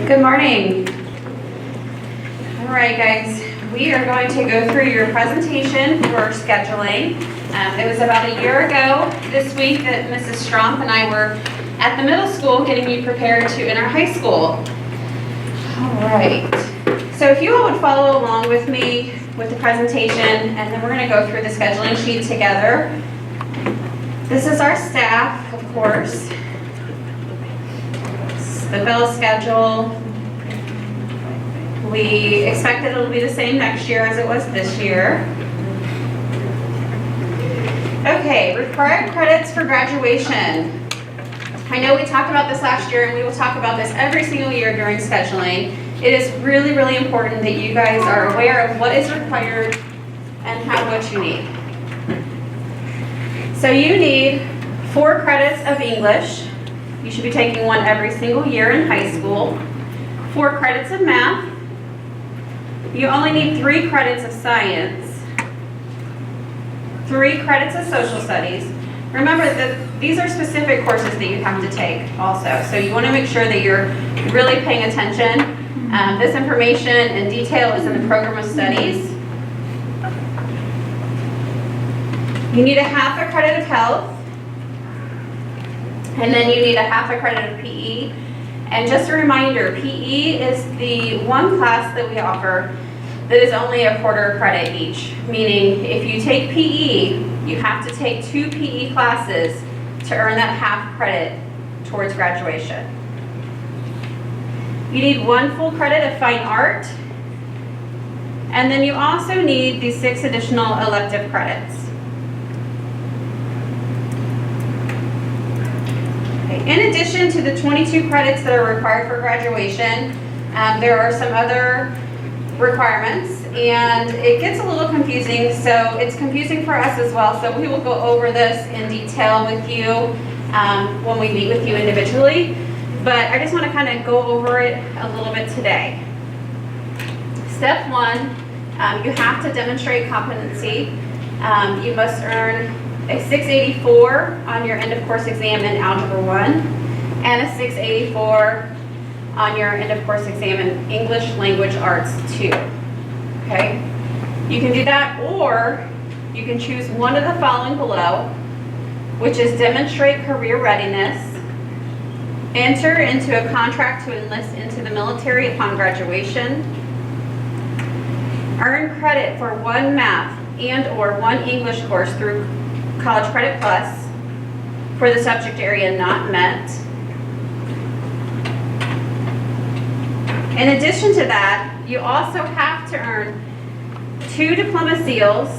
Good morning. All right, guys, we are going to go through your presentation for scheduling. It was about a year ago this week that Mrs. Stromp and I were at the middle school getting you prepared to enter high school. All right, so if you all would follow along with me with the presentation, and then we're going to go through the scheduling sheet together. This is our staff, of course. The bill schedule. We expect that it'll be the same next year as it was this year. Okay, required credits for graduation. I know we talked about this last year, and we will talk about this every single year during scheduling. It is really, really important that you guys are aware of what is required and what you need. So you need 4 credits of English. You should be taking one every single year in high school. 4 credits of math. You only need 3 credits of science. 3 credits of social studies. Remember that these are specific courses that you have to take also. So you want to make sure that you're really paying attention. This information and detail is in the program of studies. You need a half a credit of health. And then you need a half a credit of PE. And just a reminder, PE is the one class that we offer that is only a quarter credit each. Meaning, if you take PE, you have to take 2 PE classes to earn that half credit towards graduation. You need 1 full credit of fine art. And then you also need the 6 additional elective credits. In addition to the 22 credits that are required for graduation, there are some other requirements, and it gets a little confusing, so it's confusing for us as well, so we will go over this in detail with you when we meet with you individually, but I just want to kind of go over it a little bit today. Step 1, you have to demonstrate competency. You must earn a 684 on your end of course exam in Algebra 1 and a 684 on your end of course exam in English Language Arts 2. Okay? You can do that, or you can choose one of the following below, which is demonstrate career readiness, enter into a contract to enlist into the military upon graduation, earn credit for 1 math and or 1 English course through College Credit Plus for the subject area not met. In addition to that, you also have to earn 2 Diploma Seals.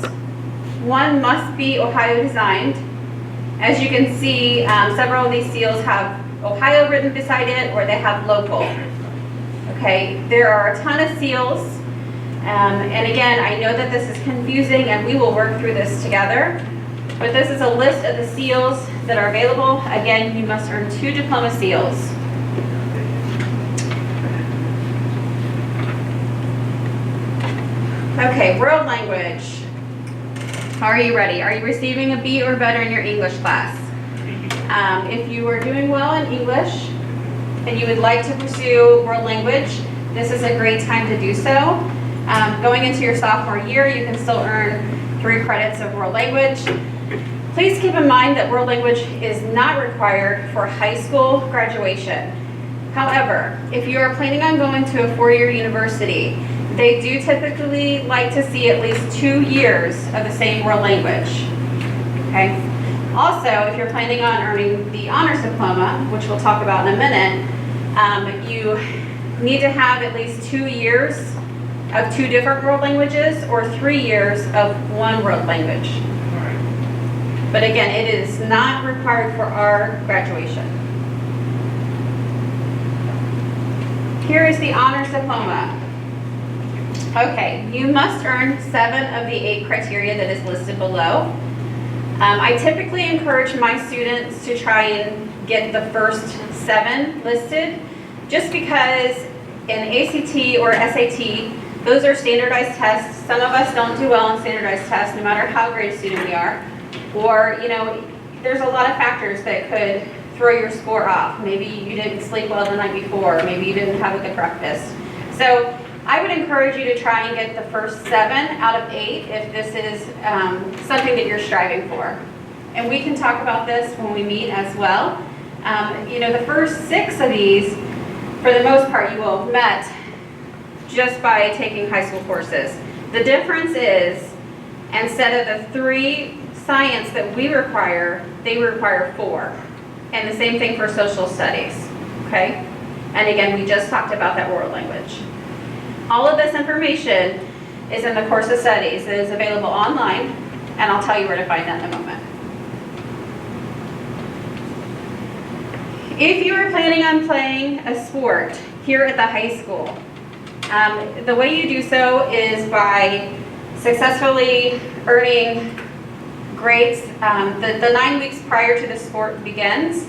1 must be Ohio designed. As you can see, several of these seals have Ohio written beside it, or they have local. Okay, there are a ton of seals. And again, I know that this is confusing, and we will work through this together. But this is a list of the seals that are available. Again, you must earn 2 Diploma Seals. Okay, world language. Are you ready? Are you receiving a B or better in your English class? If you are doing well in English and you would like to pursue world language, this is a great time to do so. Going into your sophomore year, you can still earn 3 credits of world language. Please keep in mind that world language is not required for high school graduation. However, if you are planning on going to a 4-year university, they do typically like to see at least 2 years of the same world language. Okay? Also, if you're planning on earning the honors diploma, which we'll talk about in a minute, you need to have at least 2 years of 2 different world languages or 3 years of 1 world language. But again, it is not required for our graduation. Here is the honors diploma. Okay, you must earn 7 of the 8 criteria that is listed below. I typically encourage my students to try and get the first 7 listed, just because in ACT or SAT, those are standardized tests. Some of us don't do well in standardized tests, no matter how great a student we are. Or, you know, there's a lot of factors that could throw your score off. Maybe you didn't sleep well the night before, maybe you didn't have a good breakfast. So I would encourage you to try and get the first 7 out of 8 if this is something that you're striving for. And we can talk about this when we meet as well. You know, the first 6 of these, for the most part, you will have met just by taking high school courses. The difference is, instead of the 3 science that we require, they require 4. And the same thing for social studies, okay? And again, we just talked about that world language. All of this information is in the course of studies. It is available online, and I'll tell you where to find that in a moment. If you are planning on playing a sport here at the high school, the way you do so is by successfully earning grades the 9 weeks prior to the sport begins.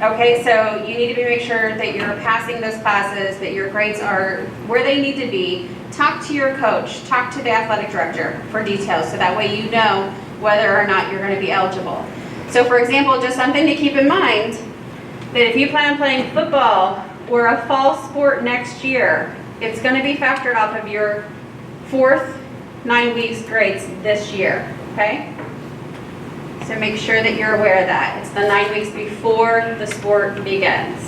Okay, so you need to make sure that you're passing those classes, that your grades are where they need to be. Talk to your coach, talk to the athletic director for details, so that way you know whether or not you're going to be eligible. So for example, just something to keep in mind, that if you plan on playing football or a fall sport next year, it's going to be factored off of your 4th 9 weeks grades this year, okay? So make sure that you're aware of that. It's the 9 weeks before the sport begins.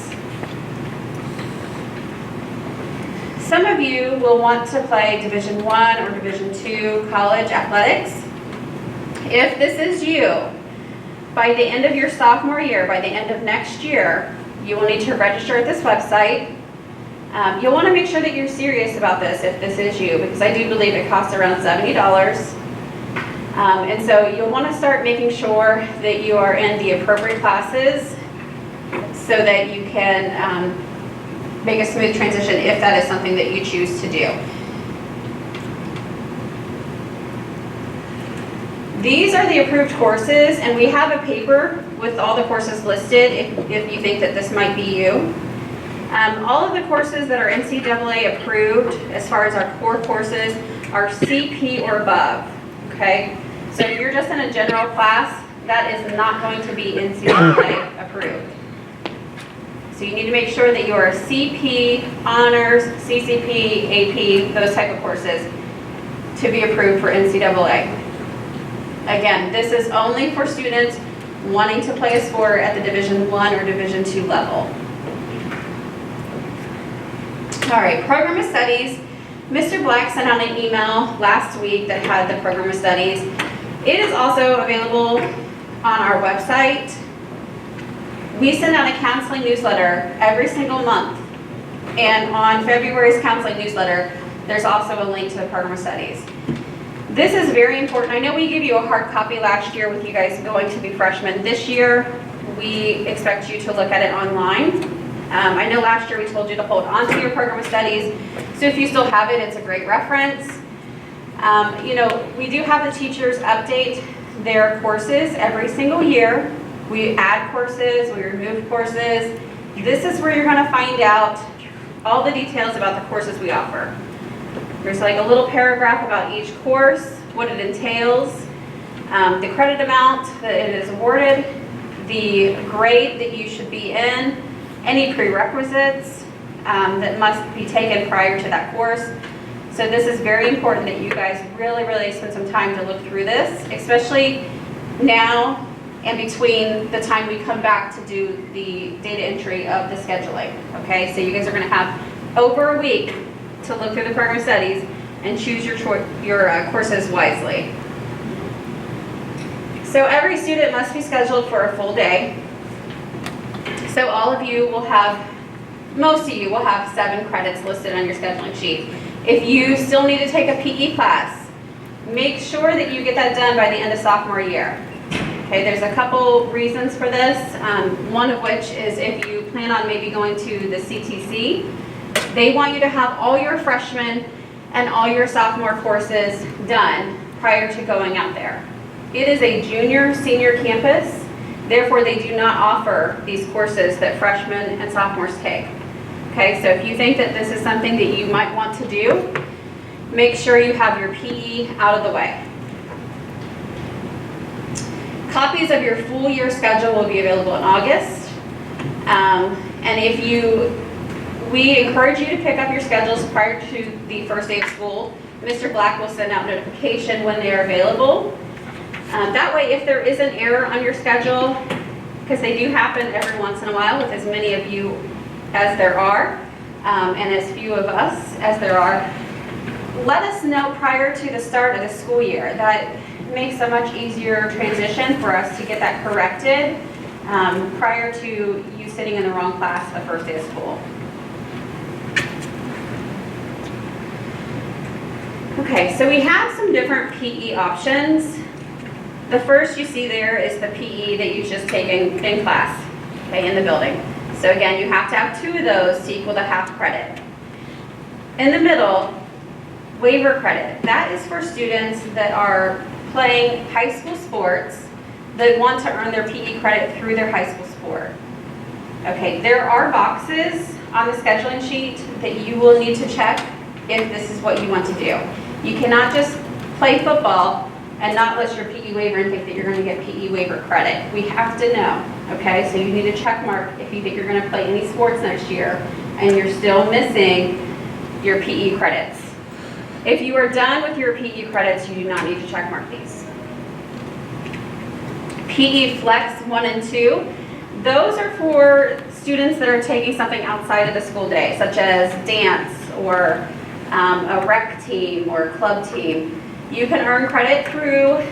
Some of you will want to play Division I or Division II college athletics. If this is you, by the end of your sophomore year, by the end of next year, you will need to register at this website. You'll want to make sure that you're serious about this if this is you, because I do believe it costs around $70. And so you'll want to start making sure that you are in the appropriate classes so that you can make a smooth transition if that is something that you choose to do. These are the approved courses, and we have a paper with all the courses listed if you think that this might be you. All of the courses that are NCAA approved as far as our core courses are CP or above, okay? So if you're just in a general class, that is not going to be NCAA approved. So you need to make sure that you are CP, honors, CCP, AP, those type of courses to be approved for NCAA. Again, this is only for students wanting to play a sport at the Division I or Division II level. All right, program of studies. Mr. Black sent out an email last week that had the program of studies. It is also available on our website. We send out a counseling newsletter every single month. And on February's counseling newsletter, there's also a link to the program of studies. This is very important. I know we gave you a hard copy last year with you guys going to be freshmen. This year, we expect you to look at it online. I know last year we told you to hold on to your program of studies, so if you still have it, it's a great reference. You know, we do have the teachers update their courses every single year. We add courses, we remove courses. This is where you're going to find out all the details about the courses we offer. There's like a little paragraph about each course, what it entails, the credit amount that it is awarded, the grade that you should be in, any prerequisites that must be taken prior to that course. So this is very important that you guys really spend some time to look through this, especially now and between the time we come back to do the data entry of the scheduling. Okay, so you guys are going to have over a week to look through the program studies and choose your courses wisely. So every student must be scheduled for a full day. So all of you will have, most of you will have 7 credits listed on your scheduling sheet. If you still need to take a PE class, make sure that you get that done by the end of sophomore year. Okay, there's a couple reasons for this. One of which is if you plan on maybe going to the CTC, they want you to have all your freshman and all your sophomore courses done prior to going out there. It is a junior-senior campus, therefore they do not offer these courses that freshmen and sophomores take. Okay, so if you think that this is something that you might want to do, make sure you have your PE out of the way. Copies of your full year schedule will be available in August. We encourage you to pick up your schedules prior to the first day of school. Mr. Black will send out notification when they are available. That way, if there is an error on your schedule, because they do happen every once in a while with as many of you as there are, and as few of us as there are, let us know prior to the start of the school year. That makes a much easier transition for us to get that corrected prior to you sitting in the wrong class the first day of school. Okay, so we have some different PE options. The first you see there is the PE that you've just taken in class, okay, in the building. So again, you have to have 2 of those to equal the half credit. In the middle, waiver credit. That is for students that are playing high school sports that want to earn their PE credit through their high school sport. Okay, there are boxes on the scheduling sheet that you will need to check if this is what you want to do. You cannot just play football and not list your PE waiver and think that you're going to get PE waiver credit. We have to know, okay? So you need a check mark if you think you're going to play any sports next year and you're still missing your PE credits. If you are done with your PE credits, you do not need to check mark these. PE Flex 1 and 2, those are for students that are taking something outside of the school day, such as dance or a rec team or club team. You can earn credit through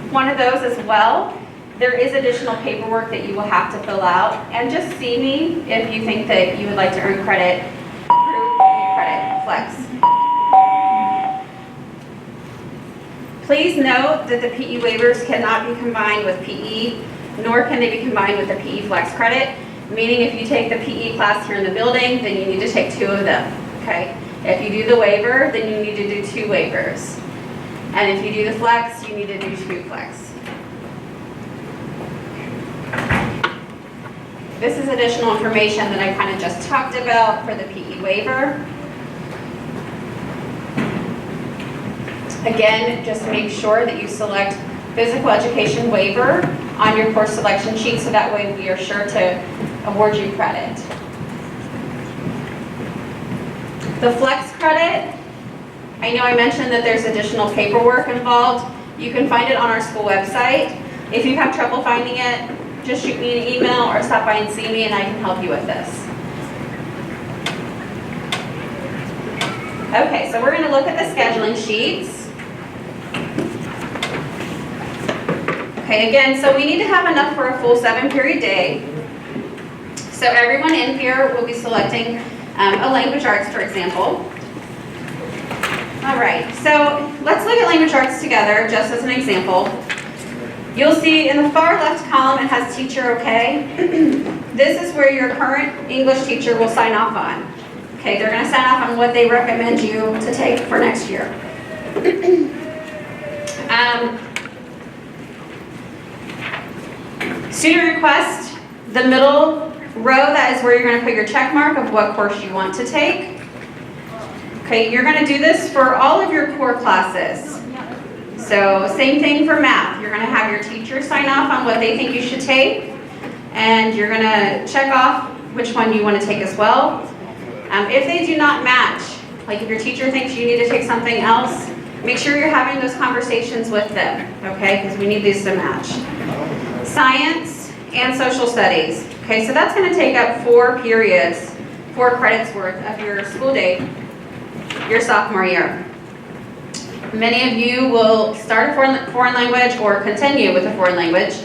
one of those as well. There is additional paperwork that you will have to fill out, and just see me if you think that you would like to earn credit through PE Credit Flex. Please note that the PE waivers cannot be combined with PE, nor can they be combined with the PE Flex credit, meaning if you take the PE class here in the building, then you need to take 2 of them, okay? If you do the waiver, then you need to do 2 waivers. And if you do the flex, you need to do 2 flex. This is additional information that I kind of just talked about for the PE waiver. Again, just make sure that you select physical education waiver on your course selection sheet, so that way we are sure to award you credit. The flex credit, I know I mentioned that there's additional paperwork involved. You can find it on our school website. If you have trouble finding it, just shoot me an email or stop by and see me and I can help you with this. Okay, so we're going to look at the scheduling sheets. Okay, again, so we need to have enough for a full 7-period day. So everyone in here will be selecting a language arts, for example. All right, so let's look at language arts together, just as an example. You'll see in the far left column, it has teacher okay. This is where your current English teacher will sign off on. Okay, they're going to sign off on what they recommend you to take for next year. Student request, the middle row, that is where you're going to put your check mark of what course you want to take. Okay, you're going to do this for all of your core classes. So same thing for math. You're going to have your teacher sign off on what they think you should take, and you're going to check off which one you want to take as well. If they do not match, like if your teacher thinks you need to take something else, make sure you're having those conversations with them, okay, because we need these to match. Science and social studies. Okay, so that's going to take up 4 periods, 4 credits worth of your school day, your sophomore year. Many of you will start a foreign language or continue with a foreign language.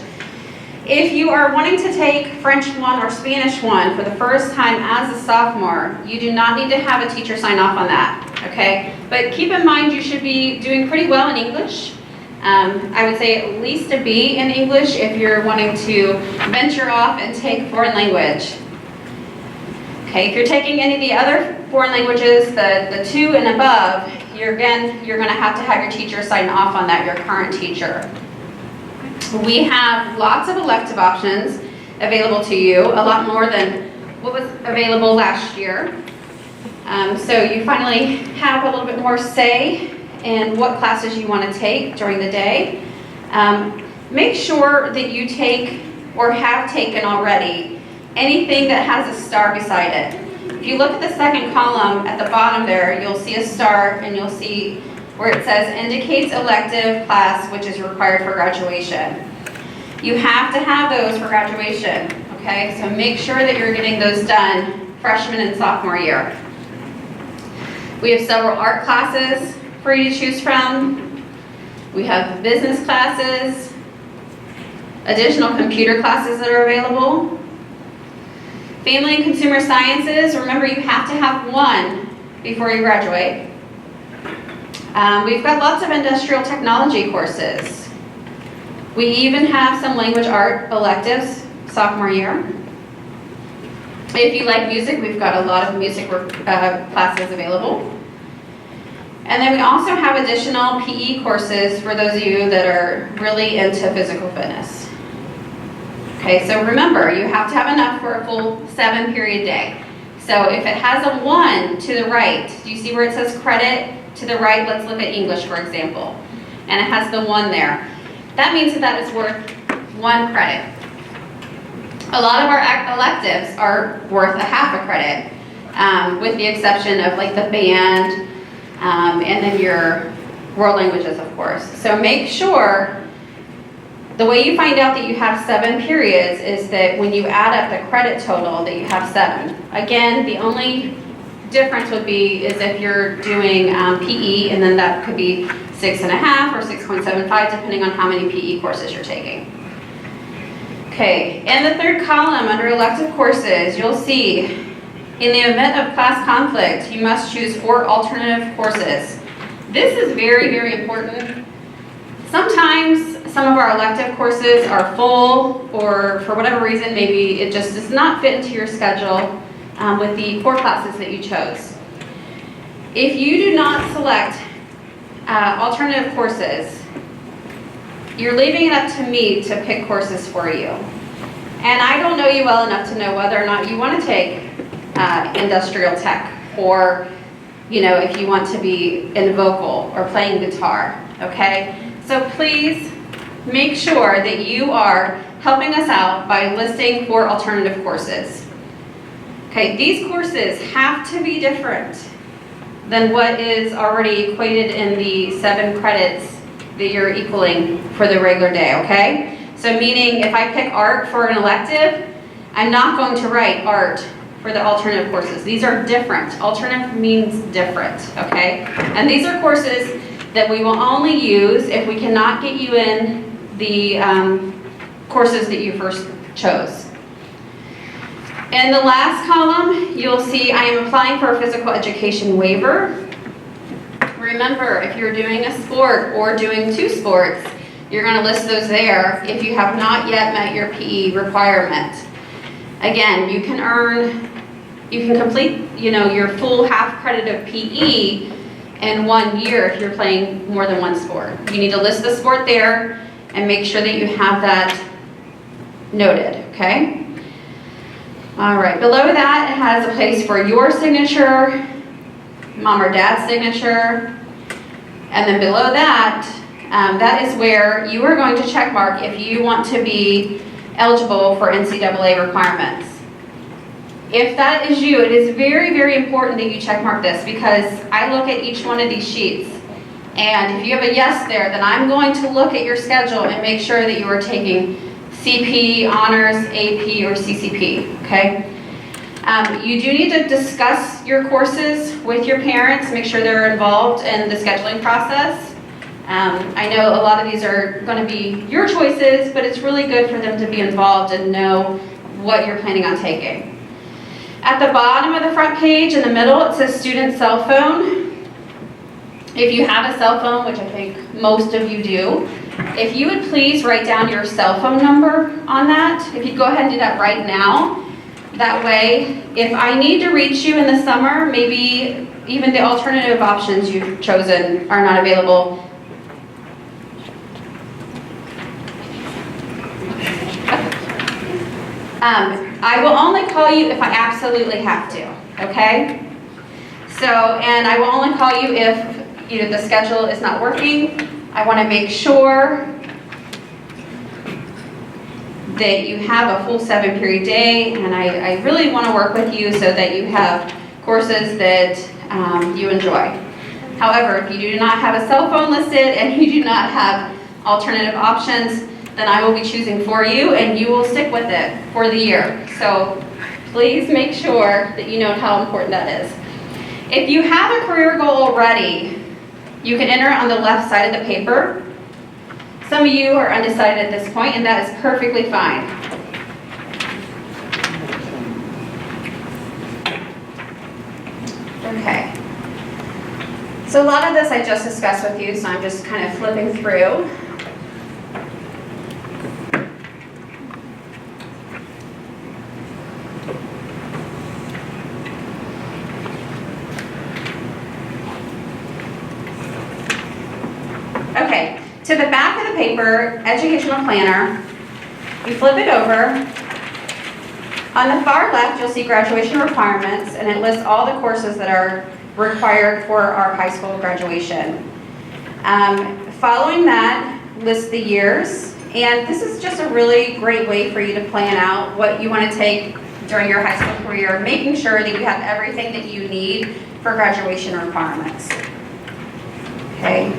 If you are wanting to take French 1 or Spanish 1 for the first time as a sophomore, you do not need to have a teacher sign off on that, okay? But keep in mind you should be doing pretty well in English. I would say at least a B in English if you're wanting to venture off and take foreign language. Okay, if you're taking any of the other foreign languages, the 2 and above, you're going to have your teacher sign off on that, your current teacher. We have lots of elective options available to you, a lot more than what was available last year. So you finally have a little bit more say in what classes you want to take during the day. Make sure that you take or have taken already anything that has a star beside it. If you look at the second column at the bottom there, you'll see a star and you'll see where it says indicates elective class which is required for graduation. You have to have those for graduation, okay? So make sure that you're getting those done freshman and sophomore year. We have several art classes for you to choose from. We have business classes, additional computer classes that are available. Family and consumer sciences, remember you have to have one before you graduate. We've got lots of industrial technology courses. We even have some language art electives sophomore year. If you like music, we've got a lot of music classes available. And then we also have additional PE courses for those of you that are really into physical fitness. Okay, so remember, you have to have enough for a full 7-period day. So if it has a 1 to the right, do you see where it says credit to the right? Let's look at English, for example. And it has the 1 there. That means that is worth 1 credit. A lot of our electives are worth a half a credit, with the exception of like the band, and then your world languages, of course. So make sure, the way you find out that you have 7 periods is that when you add up the credit total that you have 7. Again, the only difference would be is if you're doing PE, and then that could be 6.5 or 6.75 depending on how many PE courses you're taking. Okay, in the third column under elective courses, you'll see in the event of class conflict, you must choose 4 alternative courses. This is very, very important. Sometimes some of our elective courses are full, or for whatever reason, maybe it just does not fit into your schedule with the 4 classes that you chose. If you do not select alternative courses, you're leaving it up to me to pick courses for you. And I don't know you well enough to know whether or not you want to take industrial tech, or if you want to be in vocal or playing guitar, okay? So please make sure that you are helping us out by listing 4 alternative courses. Okay, these courses have to be different than what is already equated in the 7 credits that you're equaling for the regular day, okay? So meaning if I pick art for an elective, I'm not going to write art for the alternative courses. These are different. Alternative means different, okay? And these are courses that we will only use if we cannot get you in the courses that you first chose. In the last column, you'll see I am applying for a physical education waiver. Remember, if you're doing a sport or doing 2 sports, you're going to list those there if you have not yet met your PE requirement. Again, you can complete, your full half credit of PE in 1 year if you're playing more than 1 sport. You need to list the sport there and make sure that you have that noted, okay? All right, below that it has a place for your signature, mom or dad's signature, and then below that, that is where you are going to check mark if you want to be eligible for NCAA requirements. If that is you, it is very, very important that you check mark this, because I look at each one of these sheets, and if you have a yes there, then I'm going to look at your schedule and make sure that you are taking CP, honors, AP, or CCP, okay? You do need to discuss your courses with your parents, make sure they're involved in the scheduling process. I know a lot of these are going to be your choices, but it's really good for them to be involved and know what you're planning on taking. At the bottom of the front page in the middle, it says student cell phone. If you have a cell phone, which I think most of you do, if you would please write down your cell phone number on that. If you'd go ahead and do that right now. That way, if I need to reach you in the summer, maybe even the alternative options you've chosen are not available. I will only call you if I absolutely have to, okay? So, and I will only call you if the schedule is not working. I want to make sure that you have a full 7-period day, and I really want to work with you so that you have courses that you enjoy. However, if you do not have a cell phone listed and you do not have alternative options, then I will be choosing for you, and you will stick with it for the year. So please make sure that you know how important that is. If you have a career goal already, you can enter it on the left side of the paper. Some of you are undecided at this point, and that is perfectly fine. Okay. So a lot of this I just discussed with you, so I'm just kind of flipping through. Okay, to the back of the paper, educational planner, you flip it over. On the far left, you'll see graduation requirements, and it lists all the courses that are required for our high school graduation. Following that, lists the years, and this is just a really great way for you to plan out what you want to take during your high school career, making sure that you have everything that you need for graduation requirements. Okay.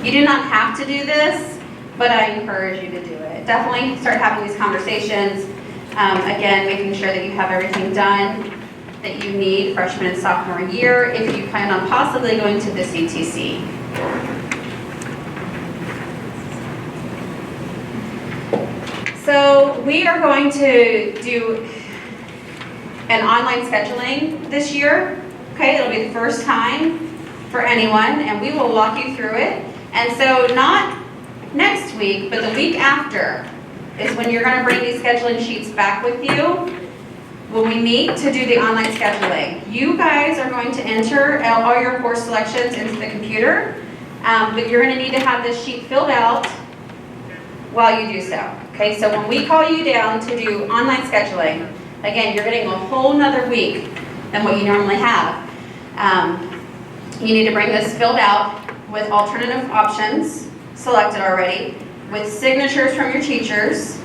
You do not have to do this, but I encourage you to do it. Definitely start having these conversations. Again, making sure that you have everything done that you need freshman and sophomore year if you plan on possibly going to the CTC. So we are going to do an online scheduling this year. Okay, it'll be the first time for anyone, and we will walk you through it. And so not next week, but the week after is when you're going to bring these scheduling sheets back with you when we meet to do the online scheduling. You guys are going to enter all your course selections into the computer, but you're going to need to have this sheet filled out while you do so. Okay, so when we call you down to do online scheduling, again, you're getting a whole nother week than what you normally have. You need to bring this filled out with alternative options selected already, with signatures from your teachers,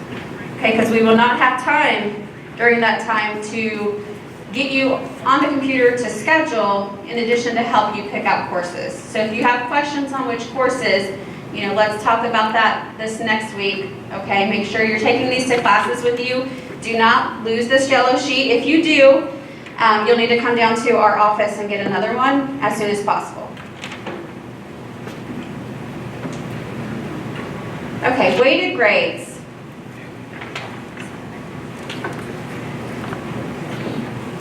okay, because we will not have time during that time to get you on the computer to schedule, in addition to help you pick out courses. So if you have questions on which courses, let's talk about that this next week, okay? Make sure you're taking these to classes with you. Do not lose this yellow sheet. If you do, you'll need to come down to our office and get another one as soon as possible. Okay, weighted grades.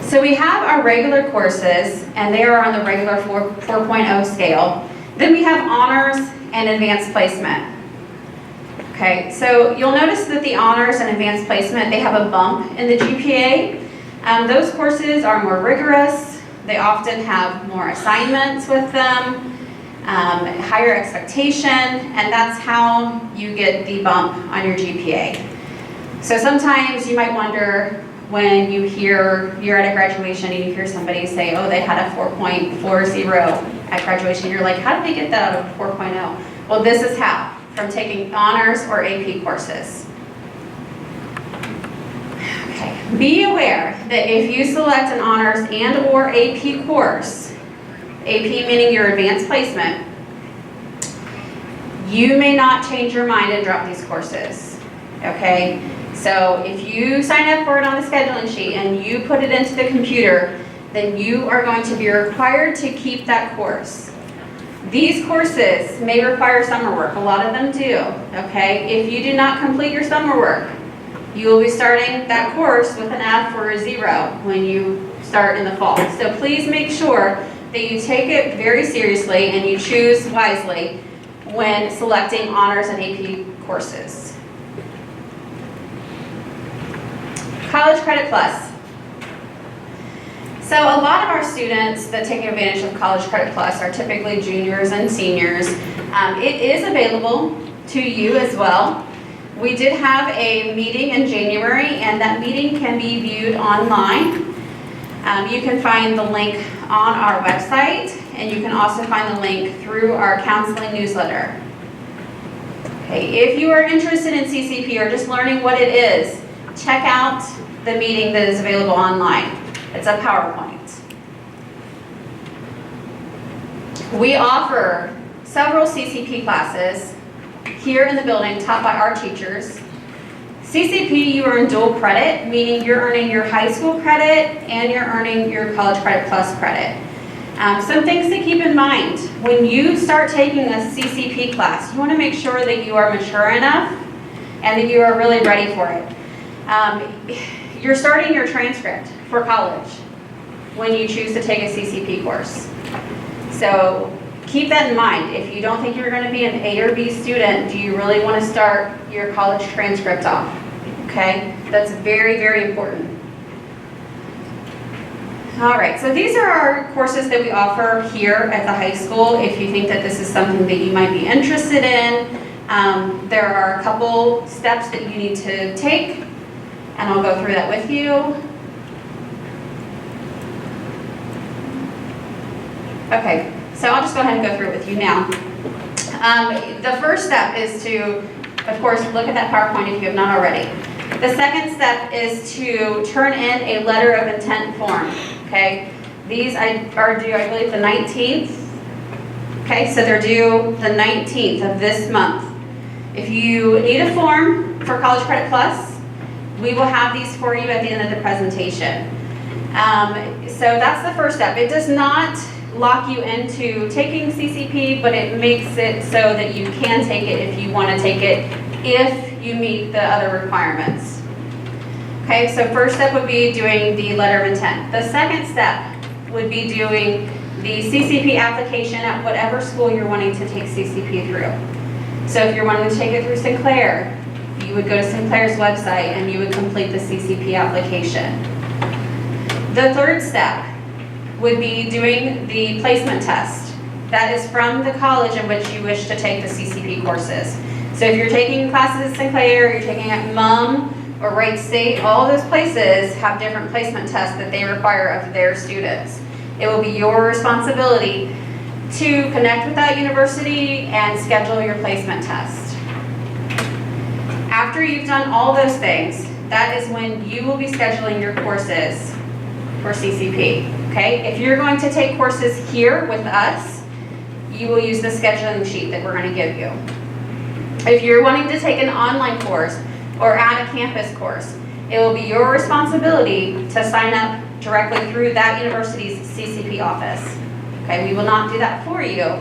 So we have our regular courses, and they are on the regular 4.0 scale. Then we have honors and advanced placement. Okay, so you'll notice that the honors and advanced placement, they have a bump in the GPA. Those courses are more rigorous. They often have more assignments with them. Higher expectation, and that's how you get the bump on your GPA. So sometimes you might wonder when you're at a graduation and you hear somebody say, oh, they had a 4.40 at graduation. You're like, how did they get that out of a 4.0? Well, this is how, from taking honors or AP courses. Okay. Be aware that if you select an honors and or AP course, AP meaning your advanced placement, you may not change your mind and drop these courses, okay? So if you sign up for it on the scheduling sheet and you put it into the computer, then you are going to be required to keep that course. These courses may require summer work. A lot of them do, okay? If you do not complete your summer work, you will be starting that course with an F or a 0 when you start in the fall. So please make sure that you take it very seriously and you choose wisely when selecting honors and AP courses. College Credit Plus. So a lot of our students that take advantage of College Credit Plus are typically juniors and seniors. It is available to you as well. We did have a meeting in January, and that meeting can be viewed online. You can find the link on our website, and you can also find the link through our counseling newsletter. Okay, Okay, if you are interested in CCP or just learning what it is, check out the meeting that is available online. It's a PowerPoint. We offer several CCP classes here in the building taught by our teachers. CCP, you earn dual credit, meaning you're earning your high school credit and you're earning your college credit plus credit. Some things to keep in mind. When you start taking a CCP class, you want to make sure that you are mature enough and that you are really ready for it. You're starting your transcript for college when you choose to take a CCP course. So keep that in mind. If you don't think you're going to be an A or B student, do you really want to start your college transcript off? Okay, that's very, very important. All right, so these are our courses that we offer here at the high school. If you think that this is something that you might be interested in, there are a couple steps that you need to take, and I'll go through that with you. Okay, so I'll just go ahead and go through it with you now. The first step is to, of course, look at that PowerPoint if you have not already. The second step is to turn in a letter of intent form, okay? These are due, I believe, the 19th. Okay, so they're due the 19th of this month. If you need a form for College Credit Plus, we will have these for you at the end of the presentation. So that's the first step. It does not lock you into taking CCP, but it makes it so that you can take it if you want to take it, if you meet the other requirements. Okay, so first step would be doing the letter of intent. The second step would be doing the CCP application at whatever school you're wanting to take CCP through. So if you're wanting to take it through Sinclair, you would go to Sinclair's website and you would complete the CCP application. The third step would be doing the placement test. That is from the college in which you wish to take the CCP courses. So if you're taking classes at Sinclair, you're taking at MUM or Wright State, all those places have different placement tests that they require of their students. It will be your responsibility to connect with that university and schedule your placement test. After you've done all those things, that is when you will be scheduling your courses for CCP. Okay? If you're going to take courses here with us, you will use the scheduling sheet that we're going to give you. If you're wanting to take an online course or add a campus course, it will be your responsibility to sign up directly through that university's CCP office. Okay, we will not do that for you.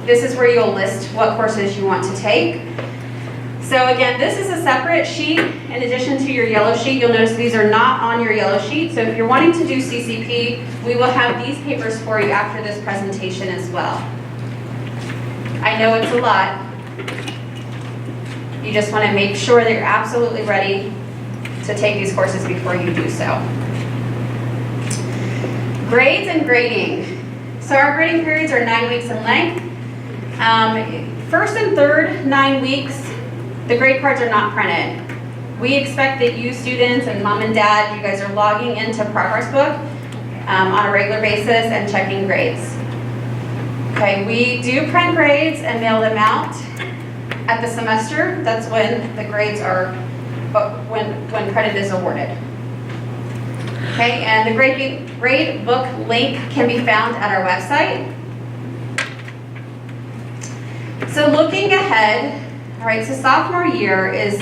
This is where you'll list what courses you want to take. So again, this is a separate sheet in addition to your yellow sheet. You'll notice these are not on your yellow sheet. So if you're wanting to do CCP, we will have these papers for you after this presentation as well. I know it's a lot. You just want to make sure that you're absolutely ready to take these courses before you do so. Grades and grading. So our grading periods are 9 weeks in length. First and third 9 weeks, the grade cards are not printed. We expect that you students and mom and dad, you guys are logging into Progress Book on a regular basis and checking grades. Okay, we do print grades and mail them out at the semester. That's when the grades are, when credit is awarded. Okay, and the grade book link can be found at our website. So looking ahead, all right, so sophomore year is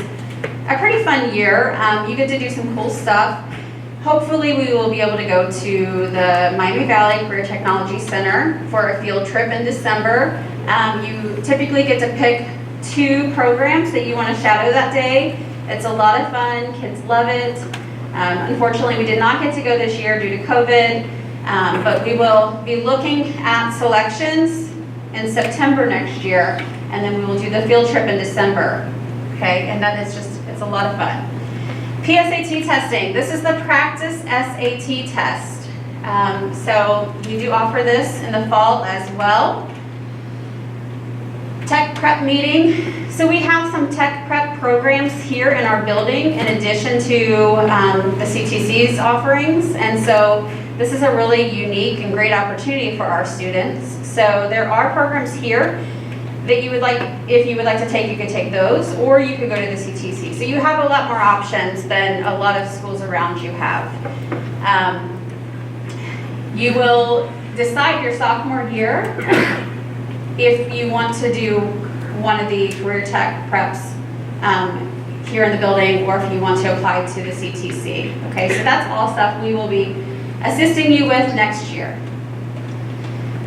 a pretty fun year. You get to do some cool stuff. Hopefully we will be able to go to the Miami Valley Career Technology Center for a field trip in December. You typically get to pick 2 programs that you want to shadow that day. It's a lot of fun, kids love it. Unfortunately, we did not get to go this year due to COVID, but we will be looking at selections in September next year, and then we will do the field trip in December, okay? And that is just, it's a lot of fun. PSAT testing, this is the practice SAT test. So we do offer this in the fall as well. Tech prep meeting. So we have some tech prep programs here in our building in addition to the CTC's offerings. And so this is a really unique and great opportunity for our students. So there are programs here. that you would like, if you would like to take, you could take those, or you could go to the CTC. So you have a lot more options than a lot of schools around you have. You will decide your sophomore year if you want to do one of the career tech preps here in the building, or if you want to apply to the CTC. Okay, so that's all stuff we will be assisting you with next year.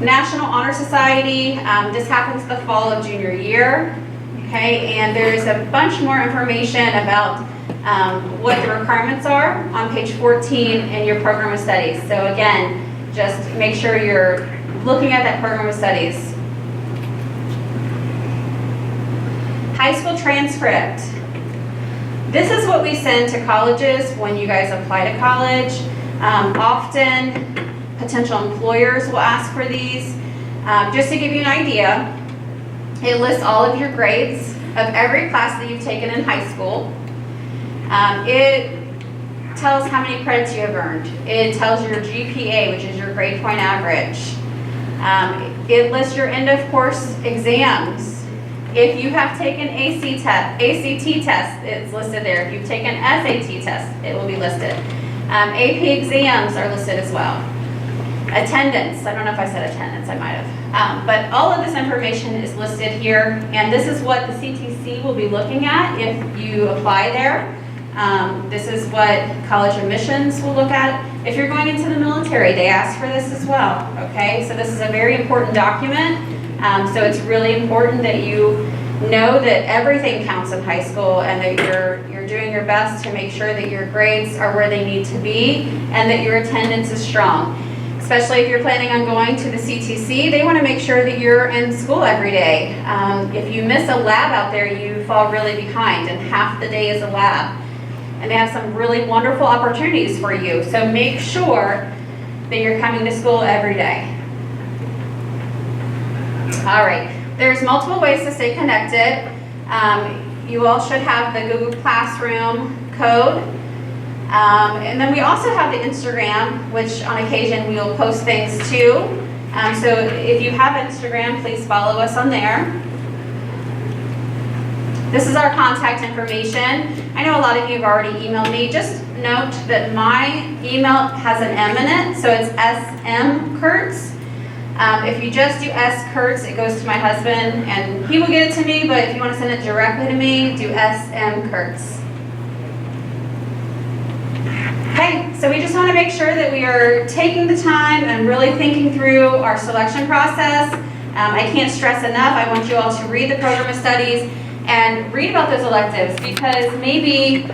National Honor Society, this happens the fall of junior year. Okay, and there's a bunch more information about what the requirements are on page 14 in your program of studies. So again, just make sure you're looking at that program of studies. High school transcript. This is what we send to colleges when you guys apply to college. Often, potential employers will ask for these. Just to give you an idea, it lists all of your grades of every class that you've taken in high school. It tells how many credits you have earned. It tells your GPA, which is your grade point average. It lists your end of course exams. If you have taken ACT test, it's listed there. If you've taken SAT test, it will be listed. AP exams are listed as well. Attendance, I don't know if I said attendance, I might have. But all of this information is listed here, and this is what the CTC will be looking at if you apply there. This is what college admissions will look at. If you're going into the military, they ask for this as well, okay? So this is a very important document. So it's really important that you know that everything counts in high school, and that you're doing your best to make sure that your grades are where they need to be, and that your attendance is strong. Especially if you're planning on going to the CTC, they want to make sure that you're in school every day. If you miss a lab out there, you fall really behind, and half the day is a lab. And they have some really wonderful opportunities for you. So make sure that you're coming to school every day. All right, there's multiple ways to stay connected. You all should have the Google Classroom code. And then we also have the Instagram, which on occasion we will post things too. So if you have Instagram, please follow us on there. This is our contact information. I know a lot of you have already emailed me. Just note that my email has an M in it, so it's SM Kurtz. If you just do S Kurtz, it goes to my husband, and he will get it to me, but if you want to send it directly to me, do SM Kurtz. Okay, so we just want to make sure that we are taking the time and really thinking through our selection process. I can't stress enough, I want you all to read the program of studies and read about those electives, because maybe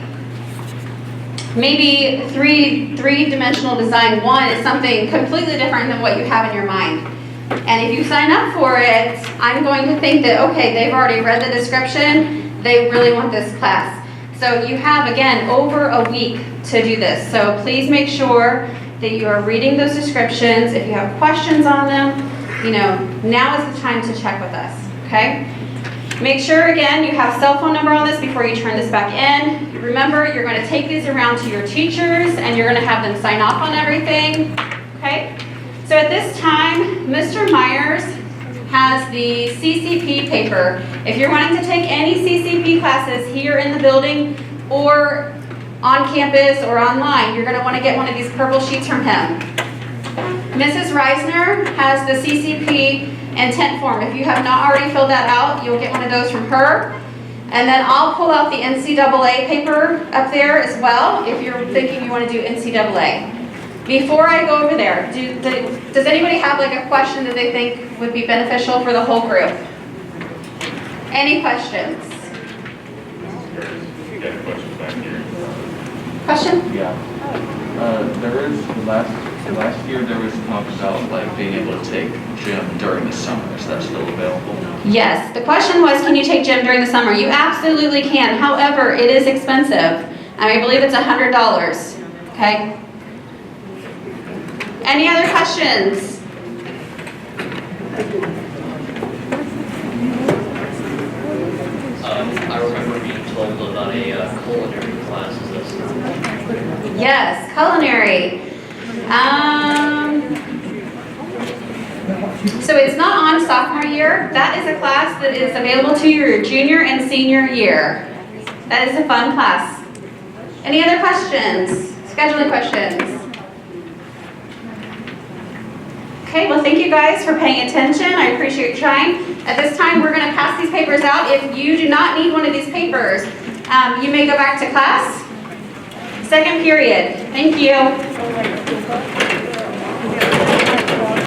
three-dimensional design 1 is something completely different than what you have in your mind. And if you sign up for it, I'm going to think that, okay, they've already read the description, they really want this class. So you have, again, over a week to do this. So please make sure that you are reading those descriptions. If you have questions on them, now is the time to check with us, okay? Make sure, again, you have a cell phone number on this before you turn this back in. Remember, you're going to take these around to your teachers, and you're going to have them sign off on everything, okay? So at this time, Mr. Myers has the CCP paper. If you're wanting to take any CCP classes here in the building or on campus or online, you're going to want to get one of these purple sheets from him. Mrs. Reisner has the CCP intent form. If you have not already filled that out, you'll get one of those from her. And then I'll pull out the NCAA paper up there as well, if you're thinking you want to do NCAA. Before I go over there, does anybody have like a question that they think would be beneficial for the whole group? Any questions? Question? Yeah. There is last year there was talk about like being able to take gym during the summer. Is that still available? Yes. The question was, can you take gym during the summer? You absolutely can. However, it is expensive. I believe it's $100. Okay. Any other questions? I remember being told about a culinary class. Is that something? Yes, culinary. So it's not on sophomore year. That is a class that is available to your junior and senior year. That is a fun class. Any other questions? Scheduling questions? Okay, well, thank you guys for paying attention. I appreciate your time. At this time, we're going to pass these papers out. If you do not need one of these papers, you may go back to class. Second period. Thank you.